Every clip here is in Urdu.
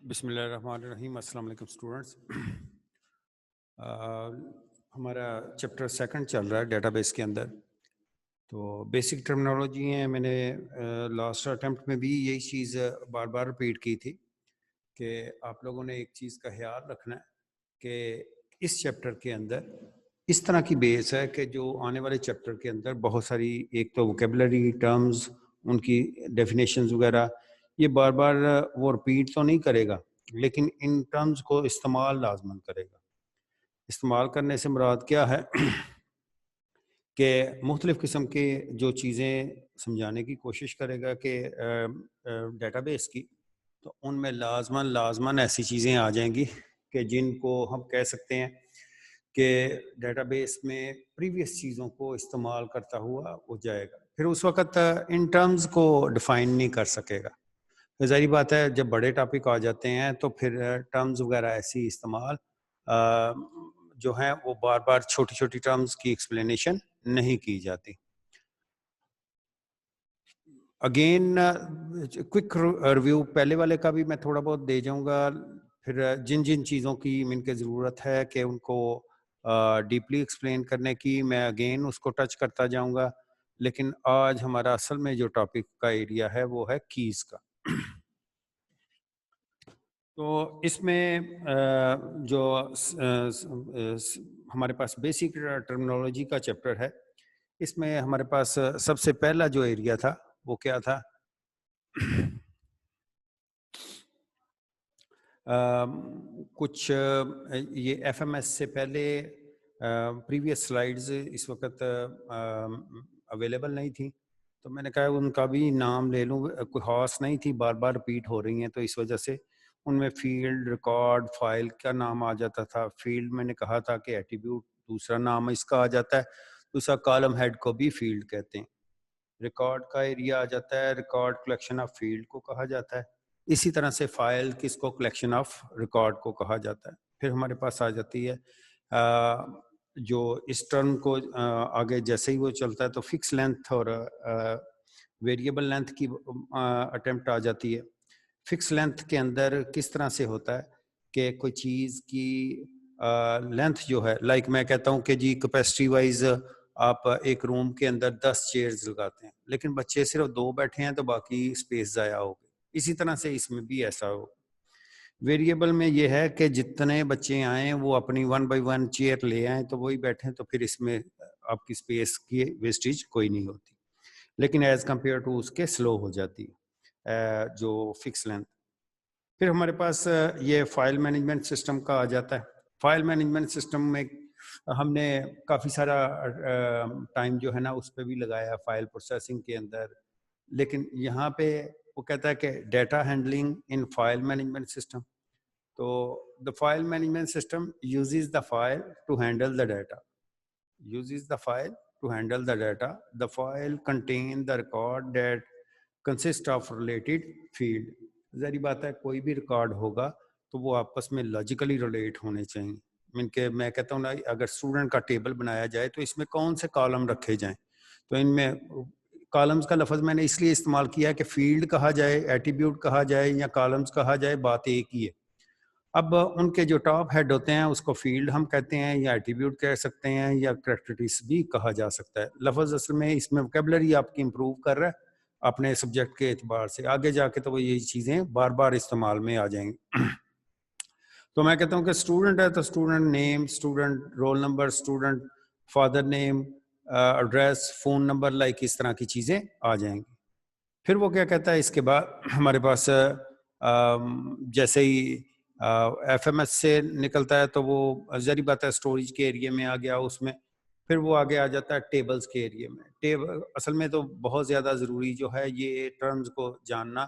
بسم اللہ الرحمن الرحیم. السلام علیکم اسٹوڈنٹس. ہمارا چیپٹر سیکنڈ چل رہا ہے ڈیٹا بیس کے اندر. تو بیسک ٹرمنالوجی ہیں. میں نے لاسٹ اٹیمپٹ میں بھی یہی چیز بار بار رپیٹ کی تھی کہ آپ لوگوں نے ایک چیز کا خیال رکھنا ہے کہ اس چیپٹر کے اندر اس طرح کی بیس ہے کہ جو آنے والے چیپٹر کے اندر بہت ساری ایک تو ووکیبلری ٹرمز، ان کی ڈیفینیشنز وغیرہ یہ بار بار وہ رپیٹ تو نہیں کرے گا، لیکن ان ٹرمز کو استعمال لازماً کرے گا. استعمال کرنے سے مراد کیا ہے کہ مختلف قسم کے جو چیزیں سمجھانے کی کوشش کرے گا کہ ڈیٹا بیس کی، تو ان میں لازماً ایسی چیزیں آ جائیں گی کہ جن کو ہم کہہ سکتے ہیں کہ ڈیٹا بیس میں پریویس چیزوں کو استعمال کرتا ہوا وہ جائے گا. پھر اس وقت ان ٹرمز کو ڈیفائن نہیں کر سکے گا. ظاہری بات ہے جب بڑے ٹاپک آ جاتے ہیں تو پھر ٹرمز وغیرہ ایسی استعمال جو ہیں وہ بار بار چھوٹی چھوٹی ٹرمز کی ایکسپلینیشن نہیں کی جاتی. اگین کوئک ریویو پہلے والے کا بھی میں تھوڑا بہت دے جاؤں گا. پھر جن جن چیزوں کی من کے ضرورت ہے کہ ان کو ڈیپلی ایکسپلین کرنے کی، میں اگین اس کو ٹچ کرتا جاؤں گا. لیکن آج ہمارا اصل میں جو ٹاپک کا ایریا ہے وہ ہے کیز کا. تو اس میں جو ہمارے پاس بیسک ٹرمنالوجی کا چیپٹر ہے، اس میں ہمارے پاس سب سے پہلا جو ایریا تھا وہ کیا تھا؟ کچھ یہ ایف ایم ایس سے پہلے پریویس سلائیڈز اس وقت اویلیبل نہیں تھیں، تو میں نے کہا ان کا بھی نام لے لوں. کوئی خاص نہیں تھی، بار بار رپیٹ ہو رہی ہیں، تو اس وجہ سے ان میں فیلڈ، ریکارڈ، فائل کا نام آ جاتا تھا. فیلڈ میں نے کہا تھا کہ ایٹریبیوٹ دوسرا نام اس کا آ جاتا ہے. دوسرا کالم ہیڈ کو بھی فیلڈ کہتے ہیں. ریکارڈ کا ایریا آ جاتا ہے، ریکارڈ کلیکشن آف فیلڈ کو کہا جاتا ہے. اسی طرح سے فائل کس کو کلیکشن آف ریکارڈ کو کہا جاتا ہے. پھر ہمارے پاس آ جاتی ہے جو اس ٹرم کو آگے جیسے ہی وہ چلتا ہے تو فکس لینتھ اور ویریبل لینتھ کی اٹیمپٹ آ جاتی ہے. فکس لینتھ کے اندر کس طرح سے ہوتا ہے کہ کوئی چیز کی لینتھ جو ہے، لائک میں کہتا ہوں کہ جی کیپیسٹی وائز آپ ایک روم کے اندر 10 چیئرز لگاتے ہیں، لیکن بچے صرف 2 بیٹھے ہیں تو باقی اسپیس ضائع ہو گئی. اسی طرح سے اس میں بھی ایسا ہو. ویریبل میں یہ ہے کہ جتنے بچے آئیں وہ اپنی 1 بائی 1 چیئر لے آئیں تو وہی بیٹھیں، تو پھر اس میں آپ کی اسپیس کی ویسٹیج کوئی نہیں ہوتی، لیکن ایز کمپیئر ٹو اس کے سلو ہو جاتی جو فکس لینتھ. پھر ہمارے پاس یہ فائل مینجمنٹ سسٹم کا آ جاتا ہے. فائل مینجمنٹ سسٹم میں ہم نے کافی سارا ٹائم جو ہے نا اس پہ بھی لگایا فائل پروسیسنگ کے اندر، لیکن یہاں پہ وہ کہتا ہے کہ data handling in file management system. تو the file management system uses the file to handle the data. uses the file to handle the data. The file contain the record that consist of related field. ظاہری بات ہے کوئی بھی ریکارڈ ہوگا تو وہ آپس میں لاجیکلی ریلیٹ ہونے چاہیے. میں کہتا ہوں نا اگر اسٹوڈنٹ کا ٹیبل بنایا جائے تو اس میں کون سے کالم رکھے جائیں، تو ان میں کالمز کا لفظ میں نے اس لیے استعمال کیا ہے کہ فیلڈ کہا جائے، ایٹریبیوٹ کہا جائے یا کالمز کہا جائے، بات ایک ہی ہے. اب ان کے جو ٹاپ ہیڈ ہوتے ہیں اس کو فیلڈ ہم کہتے ہیں یا ایٹریبیوٹ کہہ سکتے ہیں یا کریکٹرسٹکس بھی کہا جا سکتا ہے. لفظ اصل میں اس میں ووکیبلری آپ کی امپروو کر رہا ہے اپنے سبجیکٹ کے اعتبار سے. آگے جا کے تو وہ یہی چیزیں بار بار استعمال میں آ جائیں گی. تو میں کہتا ہوں کہ اسٹوڈنٹ ہے تو student name, student roll number, student father name, address, phone number, like اس طرح کی چیزیں آ جائیں گی. پھر وہ کیا کہتا ہے اس کے بعد ہمارے پاس جیسے ہی ایف ایم ایس سے نکلتا ہے تو وہ ظاہری بات ہے اسٹوریج کے ایریے میں آ گیا. اس میں پھر وہ آگے آ جاتا ہے ٹیبلز کے ایریے میں. اصل میں تو بہت زیادہ ضروری جو ہے یہ ٹرمز کو جاننا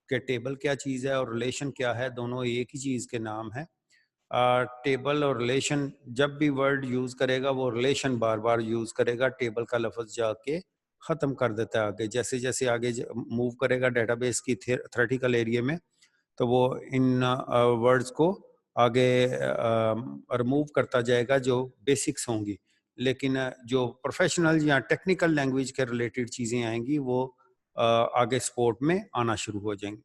کہ ٹیبل کیا چیز ہے اور ریلیشن کیا ہے، دونوں ایک ہی چیز کے نام ہیں. ٹیبل اور ریلیشن جب بھی ورڈ یوز کرے گا وہ ریلیشن بار بار یوز کرے گا. ٹیبل کا لفظ جا کے ختم کر دیتا ہے آگے. جیسے جیسے آگے موو کرے گا ڈیٹا بیس کی تھیوریٹیکل ایریے میں تو وہ ان ورڈز کو آگے ریموو کرتا جائے گا جو بیسکس ہوں گی، لیکن جو پروفیشنل یا ٹیکنیکل لینگویج کے ریلیٹڈ چیزیں آئیں گی وہ آگے سپورٹ میں آنا شروع ہو جائیں گی.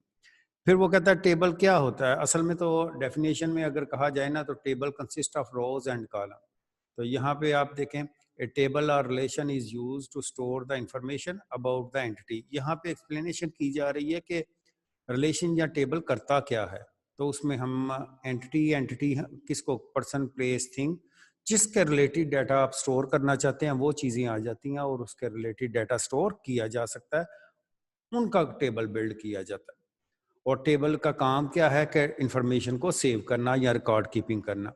پھر وہ کہتا ہے ٹیبل کیا ہوتا ہے. اصل میں تو ڈیفینیشن میں اگر کہا جائے نا تو table consist of rows and column. تو یہاں پہ آپ دیکھیں اے ٹیبل اور relation is used to store the information about the entity. یہاں پہ ایکسپلینیشن کی جا رہی ہے کہ ریلیشن یا ٹیبل کرتا کیا ہے. تو اس میں ہم اینٹی کس کو پرسن پلیس تھنگ جس کے ریلیٹڈ ڈیٹا آپ اسٹور کرنا چاہتے ہیں وہ چیزیں آ جاتی ہیں اور اس کے ریلیٹڈ ڈیٹا اسٹور کیا جا سکتا ہے, ان کا ٹیبل بلڈ کیا جاتا ہے. اور ٹیبل کا کام کیا ہے کہ انفارمیشن کو سیو کرنا یا ریکارڈ کیپنگ کرنا.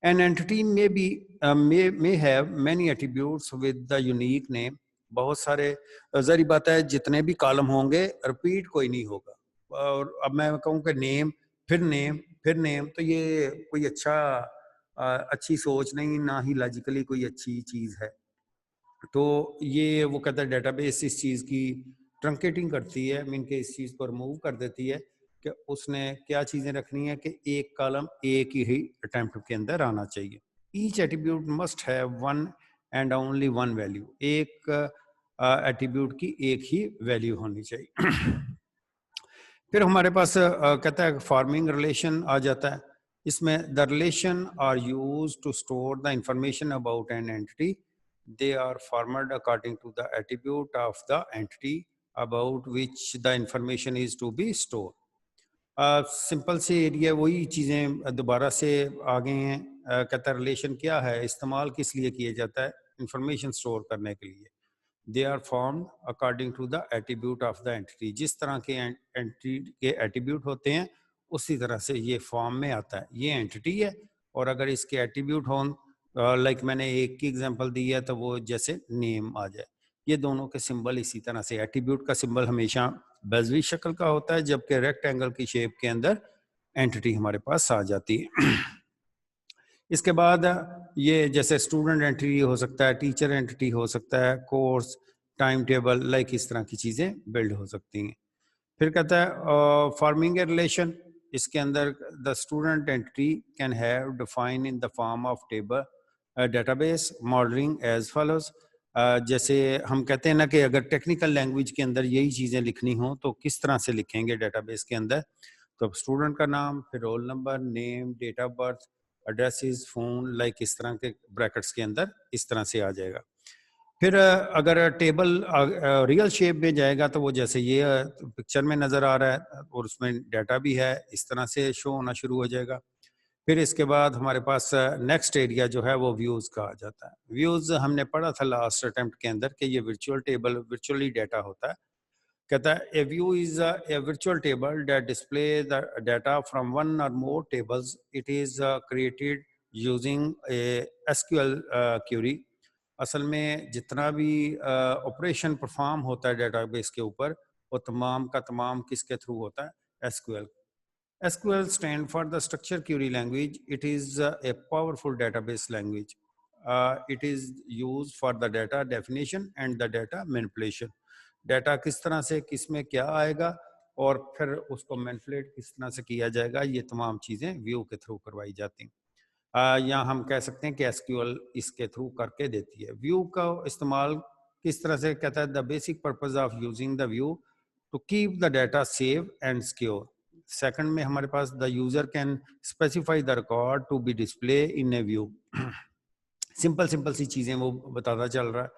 An entity may have many attributes with the unique name. بہت سارے ظاہری بات ہے جتنے بھی کالم ہوں گے رپیٹ کوئی نہیں ہوگا. اور اب میں کہوں کہ نیم پھر نیم تو یہ کوئی اچھی سوچ نہیں, نہ ہی لاجیکلی کوئی اچھی چیز ہے. تو یہ وہ کہتا ہے ڈیٹا بیس اس چیز کی ٹرنکیٹنگ کرتی ہے, مین کہ اس چیز کو ریموو کر دیتی ہے کہ اس نے کیا چیزیں رکھنی ہے کہ ایک کالم ایک ہی اٹیمپٹ کے اندر آنا چاہیے. Each attribute must have one and only one value. ایک ایٹریبیوٹ کی ایک ہی ویلیو ہونی چاہیے. پھر ہمارے پاس کہتا ہے فارمنگ ریلیشن آ جاتا ہے. اس میں the relation are used to store the information about an entity. They are formed according to the attribute of the entity about which the information is to be stored. Simple سے ایریا وہی چیزیں دوبارہ سے آگے ہیں. کہتا ہے ریلیشن کیا ہے, استعمال کس لیے کیا جاتا ہے, انفارمیشن اسٹور کرنے کے لیے. They are formed according to the attribute of the entity. جس طرح کے اینٹی کے ایٹریبیوٹ ہوتے ہیں اسی طرح سے یہ فارم میں آتا ہے. یہ اینٹی ہے اور اگر اس کے ایٹریبیوٹ ہوں لائک میں نے ایک کی ایگزامپل دی ہے تو وہ جیسے نیم آ جائے. یہ دونوں کے سمبل اسی طرح سے, ایٹریبیوٹ کا سمبل ہمیشہ بیزوی شکل کا ہوتا ہے جبکہ ریکٹ اینگل کی شیپ کے اندر اینٹی ہمارے پاس آ جاتی ہے. اس کے بعد یہ جیسے اسٹوڈنٹ اینٹی ہو سکتا ہے, ٹیچر اینٹی ہو سکتا ہے, کورس ٹائم ٹیبل لائک اس طرح کی چیزیں بلڈ ہو سکتی ہیں. پھر کہتا ہے فارمنگ اے ریلیشن. اس کے اندر the student entity can have define in the form of table database modelling as follows. جیسے ہم کہتے ہیں نا کہ اگر ٹیکنیکل لینگویج کے اندر یہی چیزیں لکھنی ہوں تو کس طرح سے لکھیں گے ڈیٹا بیس کے اندر. تو اسٹوڈنٹ کا نام, پھر roll number, name, date of birth, addresses, phone like اس طرح کے بریکٹس کے اندر اس طرح سے آ جائے گا. پھر اگر ٹیبل ریئل شیپ میں جائے گا تو وہ جیسے یہ پکچر میں نظر آ رہا ہے اور اس میں ڈیٹا بھی ہے اس طرح سے شو ہونا شروع ہو جائے گا. پھر اس کے بعد ہمارے پاس نیکسٹ ایریا جو ہے وہ ویوز کا آ جاتا ہے. ویوز ہم نے پڑھا تھا لاسٹ اٹیمپٹ کے اندر کہ یہ ورچوئل ٹیبل ورچولی ڈیٹا ہوتا ہے. کہتا ہے a view is a virtual table that display the data from one or more tables. It is created using a S Q L query. اصل میں جتنا بھی آپریشن پرفارم ہوتا ہے ڈیٹا بیس کے اوپر وہ تمام کا تمام کس کے تھرو ہوتا ہے, S Q L. SQL stand for the structure query language. It is a powerful database language. It is used for the data definition and the data manipulation. Data کس طرح سے کس میں کیا آئے گا اور پھر اس کو مینپولیٹ کس طرح سے کیا جائے گا, یہ تمام چیزیں ویو کے تھرو کروائی جاتی ہیں. یا ہم کہہ سکتے ہیں کہ SQL اس کے تھرو کر کے دیتی ہے. ویو کا استعمال کس طرح سے کہتا ہے, the basic purpose of using the view to keep the data safe and secure. Second میں ہمارے پاس the user can specify the record to be display in a view. Simple سی چیزیں وہ بتاتا چل رہا ہے.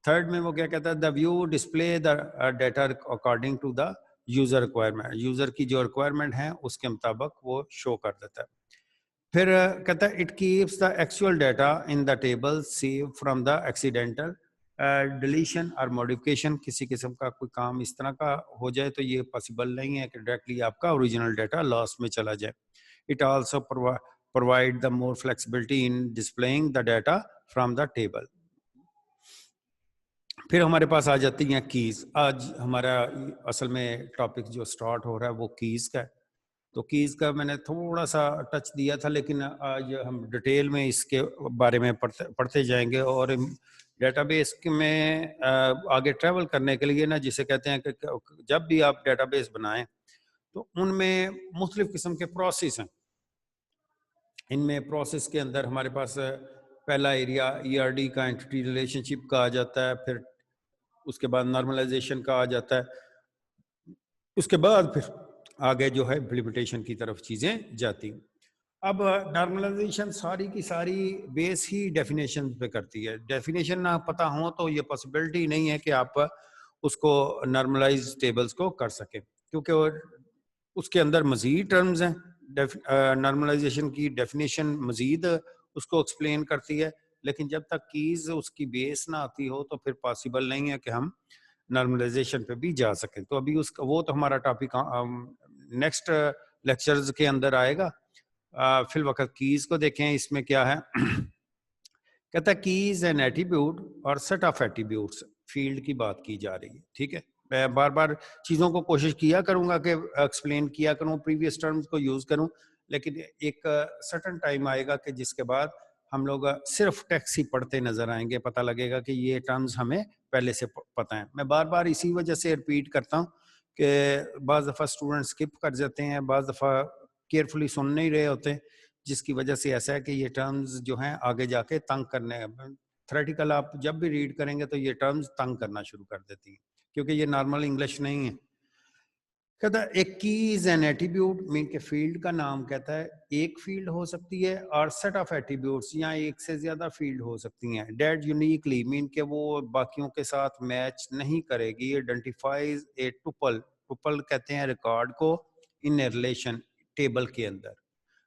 تھرڈ میں وہ کیا کہتا ہے, the view display the data according to the user requirement. User کی جو ریکوائرمنٹ ہے اس کے مطابق وہ شو کر دیتا ہے. پھر کہتا ہے it keeps the actual data in the table save from the accidental deletion اور موڈیفکیشن. کسی قسم کا کوئی کام اس طرح کا ہو جائے تو یہ پاسبل نہیں ہے کہ ڈائریکٹلی آپ کا اوریجنل ڈیٹا لاس میں چلا جائے. It also provide the more flexibility in displaying the data from the table. پھر ہمارے پاس آ جاتی ہیں کیز. آج ہمارا اصل میں ٹاپک جو سٹارٹ ہو رہا ہے وہ کیز کا ہے. تو کیز کا میں نے تھوڑا سا ٹچ دیا تھا لیکن آج ہم ڈیٹیل میں اس کے بارے میں پڑھتے جائیں گے. اور ڈیٹا بیس میں آگے ٹریول کرنے کے لیے نا جسے کہتے ہیں کہ جب بھی آپ ڈیٹا بیس بنائیں تو ان میں مختلف قسم کے پروسیس ہیں. ان میں پروسیس کے اندر ہمارے پاس پہلا ایریا ERD کا اینٹی ریلیشن شپ کا آ جاتا ہے. پھر اس کے بعد نارملائزیشن کا آ جاتا ہے. اس کے بعد پھر آگے جو ہے امپلیمنٹیشن کی طرف چیزیں جاتی ہیں. اب نارملائزیشن ساری کی ساری بیس ہی ڈیفینیشن پہ کرتی ہے. ڈیفینیشن نہ پتہ ہو تو یہ پاسبلٹی نہیں ہے کہ آپ اس کو نارملائز ٹیبلز کو کر سکیں, کیونکہ اس کے اندر مزید ٹرمز ہیں. نارملائزیشن کی ڈیفینیشن مزید اس کو ایکسپلین کرتی ہے, لیکن جب تک کیز اس کی بیس نہ آتی ہو تو پھر پاسبل نہیں ہے کہ ہم نارملائزیشن پہ بھی جا سکیں. تو ابھی وہ تو ہمارا ٹاپک نیکسٹ لیکچرز کے اندر آئے گا. فی الوقت کیز کو دیکھیں, اس میں کیا ہے کہتا ہے کیز این ایٹریبیوٹ اور سیٹ آف ایٹریبیوٹس, فیلڈ کی بات کی جا رہی ہے. ٹھیک ہے, میں بار بار چیزوں کو کوشش کیا کروں گا کہ ایکسپلین کیا کروں, پریویس ٹرمز کو یوز کروں, لیکن ایک سرٹن ٹائم آئے گا کہ جس کے بعد ہم لوگ صرف ٹیکسٹ ہی پڑھتے نظر آئیں گے, پتہ لگے گا کہ یہ ٹرمز ہمیں پہلے سے پتہ ہیں. میں بار بار اسی وجہ سے ریپیٹ کرتا ہوں کہ بعض دفعہ اسٹوڈنٹ اسکپ کر جاتے ہیں, بعض دفعہ کیئرفلی سن نہیں رہے ہوتے, جس کی وجہ سے ایسا ہے کہ یہ ٹرمز جو ہیں آگے جا کے تنگ کرنے, تھریٹیکل آپ جب بھی ریڈ کریں گے تو یہ ٹرمز تنگ کرنا شروع کر دیتی ہیں, کیونکہ یہ نارمل انگلش نہیں ہے. کہتا ہے ایک کیز این ایٹریبیوٹ مین کہ فیلڈ کا نام کہتا ہے ایک فیلڈ ہو سکتی ہے, اور سیٹ آف ایٹریبیوٹس یا ایک سے زیادہ فیلڈ ہو سکتی ہیں. ڈیٹ یونیکلی مین کہ وہ باقیوں کے ساتھ میچ نہیں کرے گی. آئیڈینٹیفائز اے ٹپل, ٹپل کہتے ہیں ریکارڈ کو ان اے ریلیشن, ٹیبل کے اندر.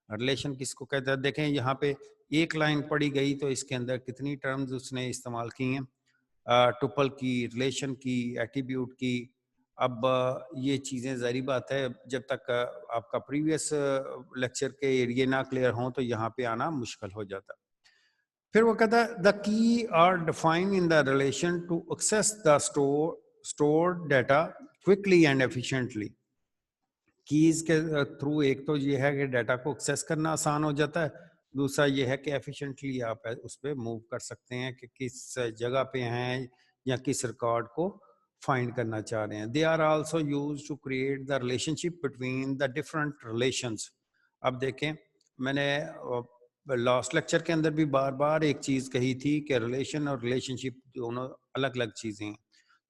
ریلیشن کس کو کہتا ہے, دیکھیں یہاں پہ ایک لائن پڑھی گئی تو اس کے اندر کتنی ٹرمز اس نے استعمال کی ہیں, ٹپل کی, ریلیشن کی, ایٹریبیوٹ کی. اب یہ چیزیں ظاہری بات ہے جب تک آپ کا پریویس لیکچر کے ایریے نہ کلیئر ہوں تو یہاں پہ آنا مشکل ہو جاتا. پھر وہ کہتا ہے the key are define in the relation to access the stored data quickly and efficiently. Keys کے تھرو ایک تو یہ ہے کہ ڈیٹا کو ایکسیس کرنا آسان ہو جاتا ہے, دوسرا یہ ہے کہ ایفیشینٹلی آپ اس پہ موو کر سکتے ہیں کہ کس جگہ پہ ہیں یا کس ریکارڈ کو فائنڈ کرنا چاہ رہے ہیں. They are also used to create the relationship between the different relations. اب دیکھیں میں نے لاسٹ لیکچر کے اندر بھی بار بار ایک چیز کہی تھی کہ ریلیشن اور ریلیشن شپ دونوں الگ الگ چیزیں ہیں.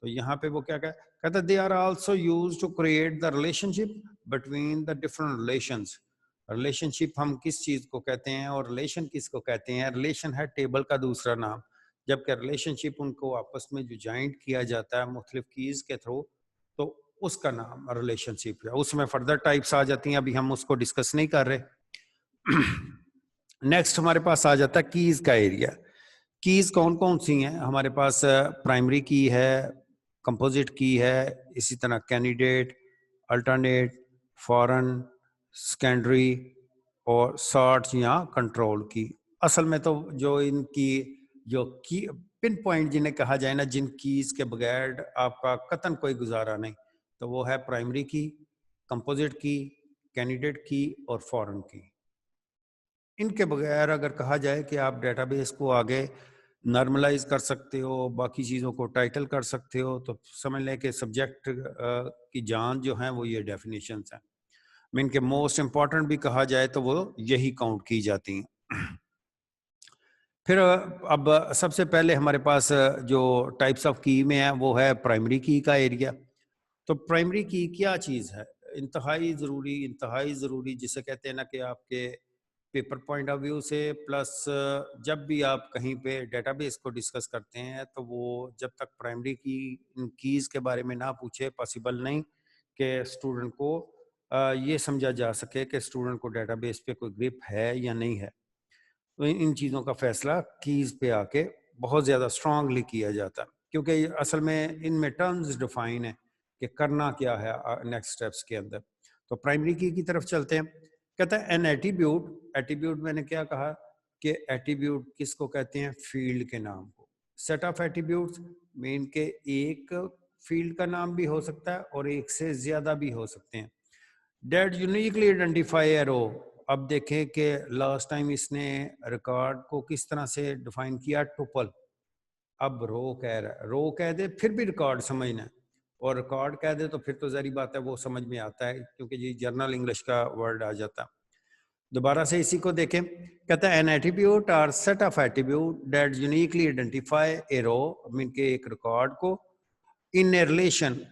تو یہاں پہ وہ کیا کہتا ہے they are also used to create the relationship between the different relations. Relationship ہم کس چیز کو کہتے ہیں اور ریلیشن کس کو کہتے ہیں؟ ریلیشن ہے ٹیبل کا دوسرا نام, جبکہ ریلیشن شپ ان کو آپس میں جو جوائنٹ کیا جاتا ہے مختلف کیز کے تھرو تو اس کا نام ریلیشن شپ ہے. اس میں فردر ٹائپس آ جاتی ہیں, ابھی ہم اس کو ڈسکس نہیں کر رہے. نیکسٹ ہمارے پاس آ جاتا ہے کیز کا ایریا. کیز کون کون سی ہیں ہمارے پاس؟ پرائمری کی ہے, کمپوزٹ کی ہے, اسی طرح کینڈیڈیٹ, الٹرنیٹ, فارن, سیکنڈری اور سارٹ یا کنٹرول کی. اصل میں تو جو ان کی جو کی پن پوائنٹ جنہیں کہا جائے نا, جن کیز کے بغیر آپ کا قطعاً کوئی گزارا نہیں, تو وہ ہے primary key, composite key, candidate key اور فارن کی. ان کے بغیر اگر کہا جائے کہ آپ ڈیٹا بیس کو آگے نارملائز کر سکتے ہو, باقی چیزوں کو ٹائٹل کر سکتے ہو, تو سمجھ لیں کہ سبجیکٹ کی جان جو ہیں وہ یہ ڈیفینیشنس ہیں. ان کے موسٹ امپورٹنٹ بھی کہا جائے تو وہ یہی کاؤنٹ کی جاتی ہیں. پھر اب سب سے پہلے ہمارے پاس جو ٹائپس آف کی میں ہے وہ ہے پرائمری کی کا ایریا. تو پرائمری کی کیا چیز ہے؟ انتہائی ضروری جسے کہتے ہیں نا کہ آپ کے پیپر پوائنٹ آف ویو سے, پلس جب بھی آپ کہیں پہ ڈیٹا بیس کو ڈسکس کرتے ہیں تو وہ جب تک پرائمری کی ان کیز کے بارے میں نہ پوچھے پاسبل نہیں کہ اسٹوڈنٹ کو یہ سمجھا جا سکے کہ اسٹوڈنٹ کو ڈیٹا بیس پہ کوئی گرپ ہے یا نہیں ہے. تو ان چیزوں کا فیصلہ کیز پہ آ کے بہت زیادہ اسٹرانگلی کیا جاتا ہے, کیونکہ اصل میں ان میں ٹرمز ڈیفائن ہیں کہ کرنا کیا ہے نیکسٹ سٹیپس کے اندر. تو پرائمری کی طرف چلتے ہیں. کہتا ہے این ایٹریبیوٹ میں نے کیا کہا کہ ایٹریبیوٹ کس کو کہتے ہیں؟ فیلڈ کے نام کو. سیٹ آف ایٹریبیوٹس مین کہ ایک فیلڈ کا نام بھی ہو سکتا ہے اور ایک سے زیادہ بھی ہو سکتے ہیں. ڈیٹ یونیکلی آئیڈینٹیفائی اے رو. اب دیکھیں کہ لاسٹ ٹائم اس نے ریکارڈ کو کس طرح سے ڈیفائن کیا؟ ٹپل. اب رو کہہ رہا ہے, رو کہہ دے پھر بھی ریکارڈ سمجھنا ہے, اور ریکارڈ کہہ دے تو پھر تو ظاہری بات ہے وہ سمجھ میں آتا ہے کیونکہ یہ جرنل انگلش کا ورڈ آ جاتا. دوبارہ سے اسی کو دیکھیں. کہتا ہے این ایٹریبیوٹ اور set of attribute that uniquely identify a row, مین کے ایک ریکارڈ کو in a relation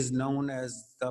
is known as the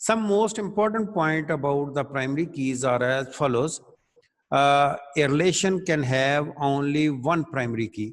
some most important point about the primary keys are as follows. A relation can have only one primary key.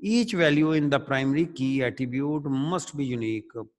Each value in the primary key attribute must be unique.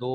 2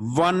1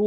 2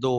2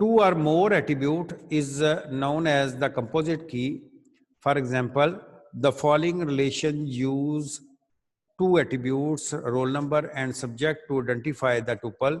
2 or more attribute is known as the composite key. For example, the following relation use 2 attributes, roll number and subject, to identify the tuple.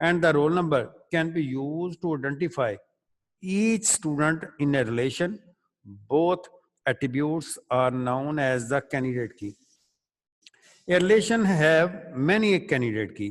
and the roll number can be used to identify each student in a relation. Both attributes are known as the candidate key. A relation have many candidate key,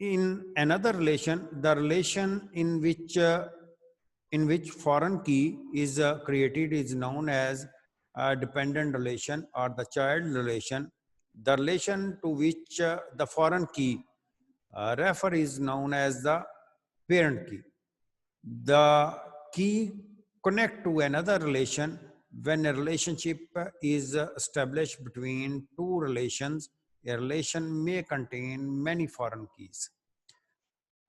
in another relation, the relation in which foreign key is created is known as a dependent relation or the child relation. The relation to which the foreign key refer is known as the parent key. The key connect to another relation when a relationship is established between two relations. A relation may contain many foreign keys.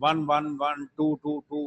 1 1 1 2 2 2।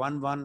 1 1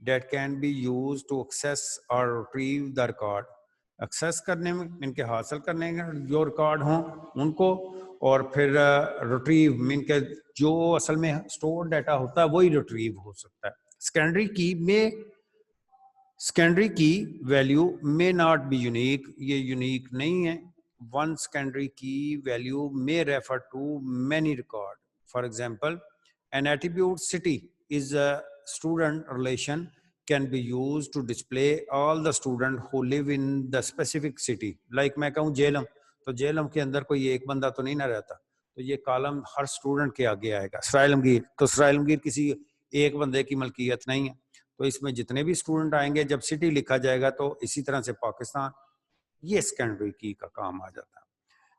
that can be used to access or retrieve the record. Access کرنے میں ان کے حاصل کرنے میں جو ریکارڈ ہوں ان کو, اور پھر ریٹریو مین کے جو اصل میں اسٹور ڈیٹا ہوتا ہے وہی ریٹریو ہو سکتا ہے. سیکنڈری کی value may not be unique, یہ یونیک نہیں ہے. One secondary key value may refer to many records. For example, an attribute city is a student relation can be used to display all the students who live in the specific city. Like میں کہوں جیلم, تو جیلم کے اندر کوئی ایک بندہ تو نہیں نہ رہتا, تو یہ کالم ہر اسٹوڈنٹ کے آگے آئے گا. اسرائیل تو اسرائیل کسی ایک بندے کی ملکیت نہیں ہے, تو اس میں جتنے بھی اسٹوڈنٹ آئیں گے جب سٹی لکھا جائے گا تو اسی طرح سے پاکستان, یہ سیکنڈری کی کا کام آ جاتا ہے.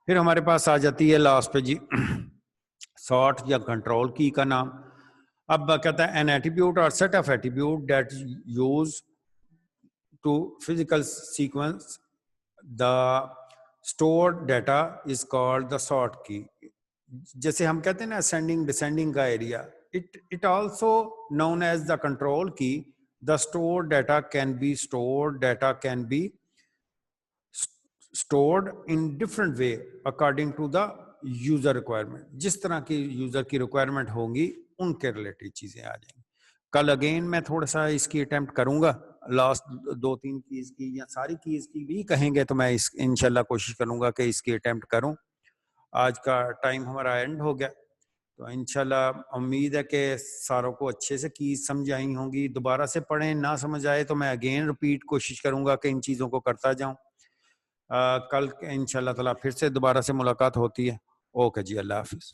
پھر ہمارے پاس آ جاتی ہے لاسٹ پہ جی سارٹ یا کنٹرول کی کا نام. اب کہتا ہے این ایٹریبیوٹ اور set of attribute that used to physical sequence the stored data is called the sort key. جیسے ہم کہتے ہیں نا اسینڈنگ ڈسینڈنگ کا area, it also known as the control key. The stored data can be stored in different way according to the user requirement. جس طرح کی یوزر کی ریکوائرمنٹ ہوگی ان کے ریلیٹڈ چیزیں آ جائیں گی. کل اگین میں تھوڑا سا اس کی اٹیمپٹ کروں گا, لاسٹ 2-3 کیز کی یا ساری کیز کی بھی کہیں گے تو میں اس انشاءاللہ کوشش کروں گا کہ اس کی اٹیمپٹ کروں. آج کا ٹائم ہمارا اینڈ ہو گیا, تو انشاءاللہ امید ہے کہ ساروں کو اچھے سے کیز سمجھ آئی ہوں گی. دوبارہ سے پڑھیں, نہ سمجھ آئے تو میں اگین رپیٹ کوشش کروں گا کہ ان چیزوں کو کرتا جاؤں. کل انشاءاللہ تعالیٰ پھر سے دوبارہ سے ملاقات ہوتی ہے. اوکے جی, اللہ حافظ.